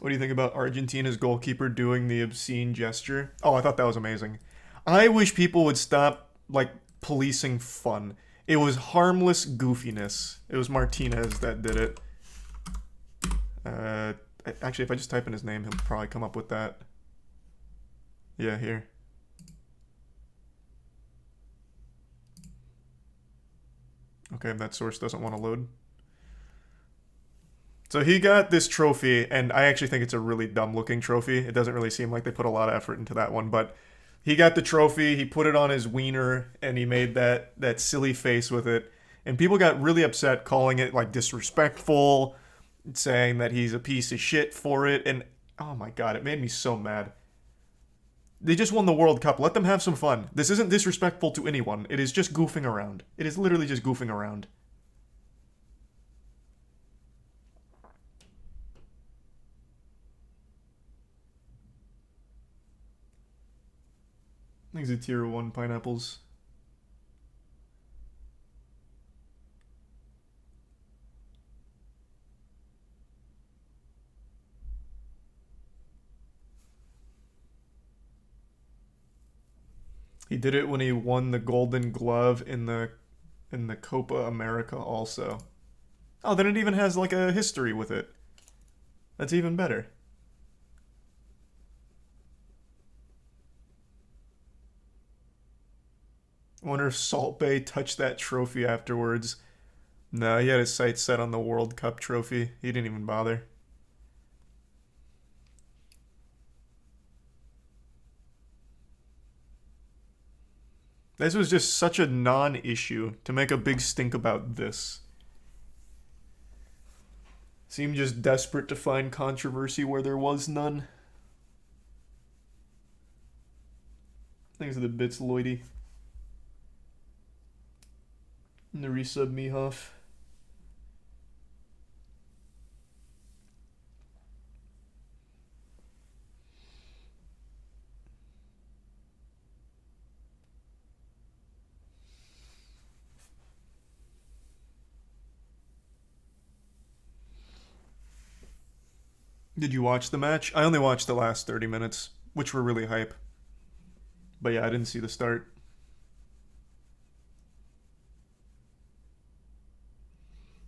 What do you think about Argentina's goalkeeper doing the obscene gesture? Oh, I thought that was amazing. I wish people would stop, like, policing fun. It was harmless goofiness. It was Martinez that did it. Uh, Actually, if I just type in his name, he'll probably come up with that. Yeah, here. Okay, that source doesn't want to load. So he got this trophy, and I actually think it's a really dumb looking trophy. It doesn't really seem like they put a lot of effort into that one, but he got the trophy, he put it on his wiener, and he made that silly face with it. And people got really upset, calling it like disrespectful, saying that he's a piece of shit for it, and oh my god, it made me so mad. They just won the World Cup. Let them have some fun. This isn't disrespectful to anyone. It is just goofing around. It is literally just goofing around. These are tier 1 pineapples. He did it when he won the Golden Glove in the Copa America also. Oh, then it even has like a history with it. That's even better. I wonder if Salt Bay touched that trophy afterwards. No, he had his sights set on the World Cup trophy. He didn't even bother. This was just such a non-issue to make a big stink about this. Seemed just desperate to find controversy where there was none. Thanks for the bits, Lloydie. And the resub, Mihoff. Did you watch the match? I only watched the last 30 minutes, which were really hype. But yeah, I didn't see the start.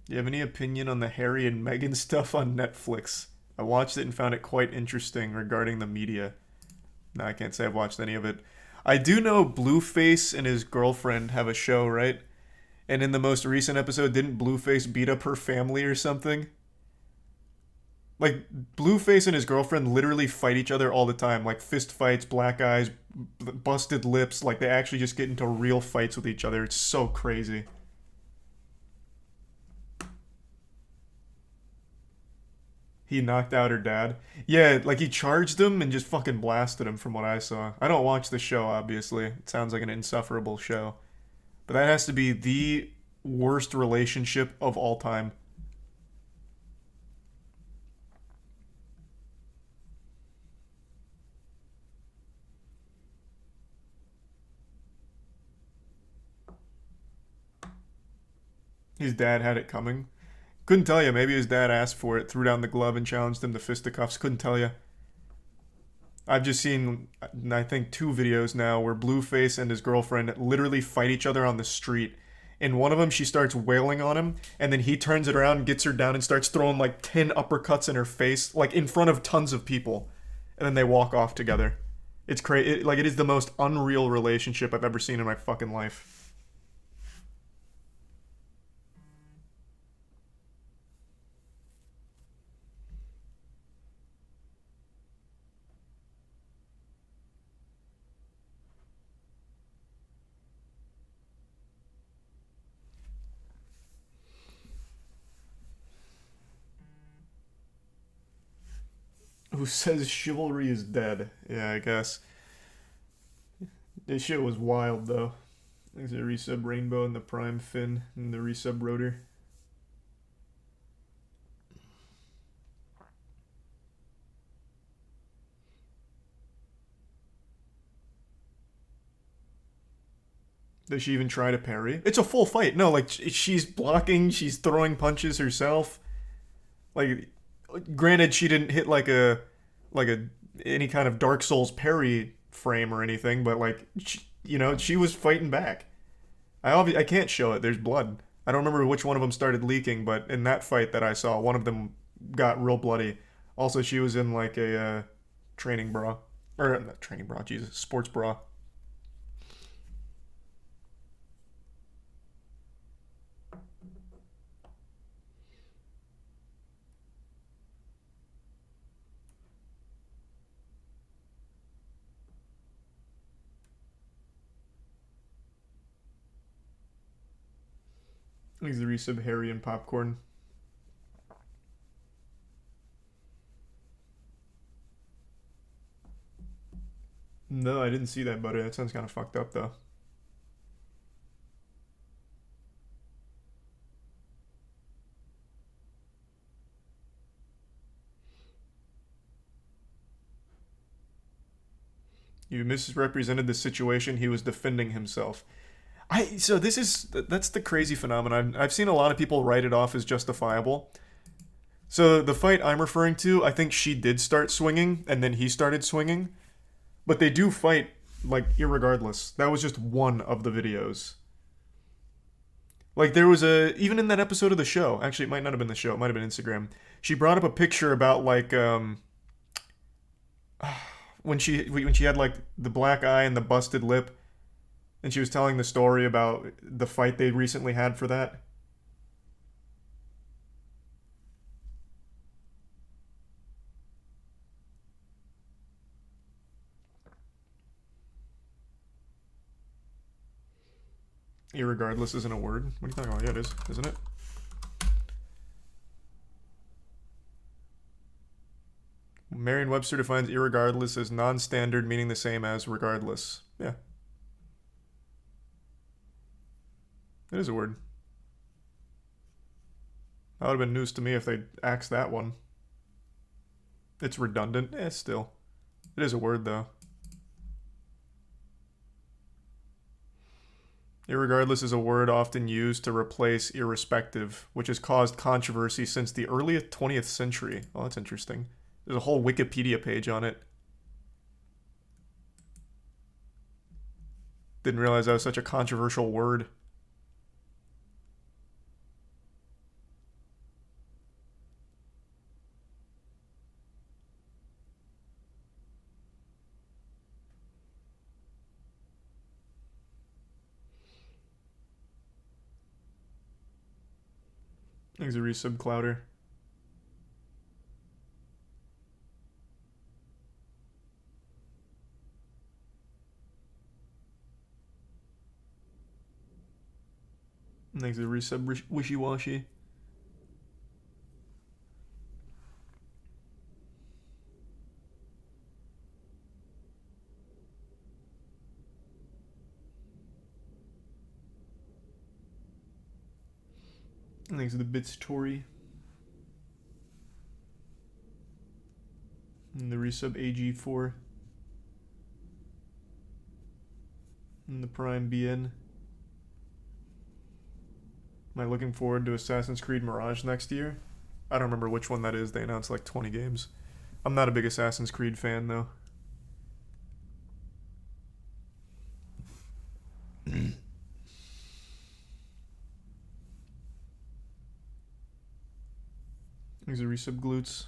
Do you have any opinion on the Harry and Meghan stuff on Netflix? I watched it and found it quite interesting regarding the media. No, I can't say I've watched any of it. I do know Blueface and his girlfriend have a show, right? And in the most recent episode, didn't Blueface beat up her family or something? Like, Blueface and his girlfriend literally fight each other all the time. Like, fist fights, black eyes, busted lips. Like, they actually just get into real fights with each other. It's so crazy. He knocked out her dad. Yeah, like, he charged him and just fucking blasted him from what I saw. I don't watch the show, obviously. It sounds like an insufferable show. But that has to be the worst relationship of all time. His dad had it coming. Couldn't tell you. Maybe his dad asked for it, threw down the glove, and challenged him to fisticuffs. Couldn't tell you. I've just seen, I think, 2 videos now where Blueface and his girlfriend literally fight each other on the street. In one of them, she starts wailing on him, and then he turns it around, gets her down, and starts throwing like 10 uppercuts in her face, like in front of tons of people. And then they walk off together. It's crazy. Like, it is the most unreal relationship I've ever seen in my fucking life. Who says chivalry is dead? Yeah, I guess. This shit was wild, though. There's a resub Rainbow and the Prime Fin and the resub Rotor. Does she even try to parry? It's a full fight. No, like, she's blocking, she's throwing punches herself. Like, Granted, she didn't hit like a any kind of Dark Souls parry frame or anything, but like she was fighting back. I can't show it. There's blood. I don't remember which one of them started leaking, but in that fight that I saw, one of them got real bloody. Also, she was in like a training bra, or not training bra, Jesus, sports bra. He's the resub Harry and popcorn. No, I didn't see that, buddy. That sounds kind of fucked up, though. You misrepresented the situation. He was defending himself. So that's the crazy phenomenon. I've seen a lot of people write it off as justifiable. So the fight I'm referring to, I think she did start swinging, and then he started swinging. But they do fight like irregardless. That was just one of the videos. Like there was a even in that episode of the show. Actually, it might not have been the show. It might have been Instagram. She brought up a picture about like when she had like the black eye and the busted lip, and she was telling the story about the fight they recently had for that. Irregardless isn't a word. What are you talking about? Yeah, it is, isn't it? Merriam-Webster defines irregardless as non-standard, meaning the same as regardless. Yeah, it is a word. That would have been news to me if they axed that one. It's redundant. Still. It is a word, though. Irregardless is a word often used to replace irrespective, which has caused controversy since the early 20th century. Oh, that's interesting. There's a whole Wikipedia page on it. Didn't realize that was such a controversial word. Thanks a resub Clouder. Thanks a resub Wishy Washy. Thanks to the bits Tory. And the resub AG4. And the Prime BN. Am I looking forward to Assassin's Creed Mirage next year? I don't remember which one that is. They announced like 20 games. I'm not a big Assassin's Creed fan, though. These are resub glutes.